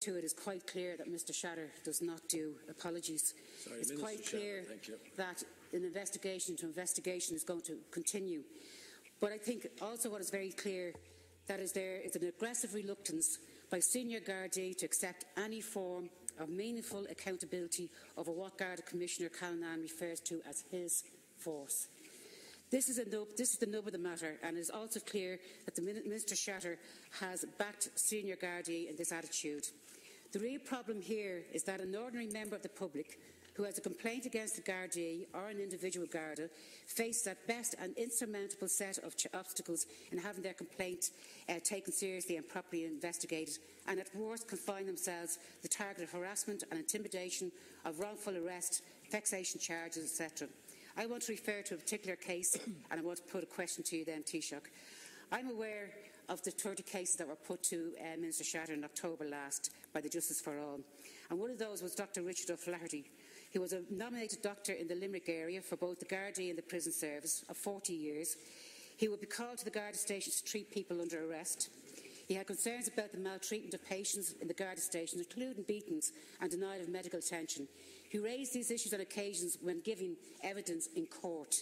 to it is quite clear that Mr Shatter does not do apologies. Sorry, it's Minister quite clear that an investigation is going to continue. But I think also what is very clear that there is an aggressive reluctance by senior Gardaí to accept any form of meaningful accountability over what Garda Commissioner Callanan refers to as his force. This is the nub of the matter, and it is also clear that Mr Shatter has backed senior Gardaí in this attitude. The real problem here is that an ordinary member of the public who has a complaint against a Gardaí or an individual Garda faces at best an insurmountable set of obstacles in having their complaint taken seriously and properly investigated, and at worst can find themselves the target of harassment and intimidation, of wrongful arrest, vexation charges, etc. I want to refer to a particular case, and I want to put a question to you then, Taoiseach. I'm aware of the 30 cases that were put to Minister Shatter in October last by the Justice for All, and one of those was Dr Richard O'Flaherty. He was a nominated doctor in the Limerick area for both the Gardaí and the prison service of 40 years. He would be called to the Garda stations to treat people under arrest. He had concerns about the maltreatment of patients in the Garda stations, including beatings and denial of medical attention. He raised these issues on occasions when giving evidence in court.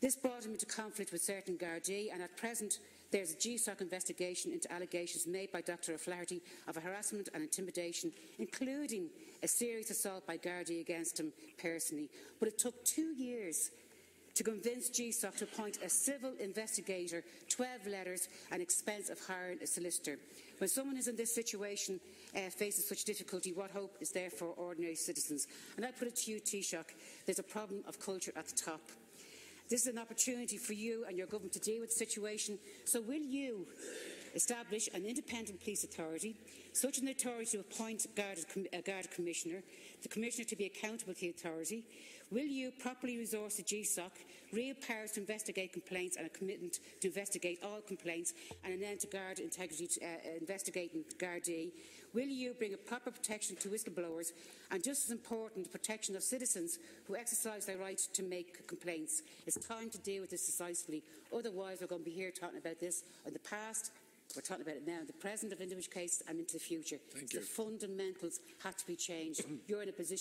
This brought him into conflict with certain Gardaí, and at present there is a GSOC investigation into allegations made by Dr O'Flaherty of harassment and intimidation, including a serious assault by Gardaí against him personally. But it took 2 years to convince GSOC to appoint a civil investigator, 12 letters and expense of hiring a solicitor. When someone is in this situation, faces such difficulty, what hope is there for ordinary citizens? And I put it to you, Taoiseach, there's a problem of culture at the top. This is an opportunity for you and your government to deal with the situation. So will you establish an independent police authority, such an authority to appoint a Garda Commissioner, the Commissioner to be accountable to the authority? Will you properly resource the GSOC, real powers to investigate complaints and a commitment to investigate all complaints, and an end to Garda integrity investigating Gardaí? Will you bring a proper protection to whistleblowers and, just as important, the protection of citizens who exercise their right to make complaints? It's time to deal with this decisively. Otherwise, we're going to be here talking about this in the past. We're talking about it now in the present of individual cases and into the future. Thank you. The fundamentals have to be changed. You're in a position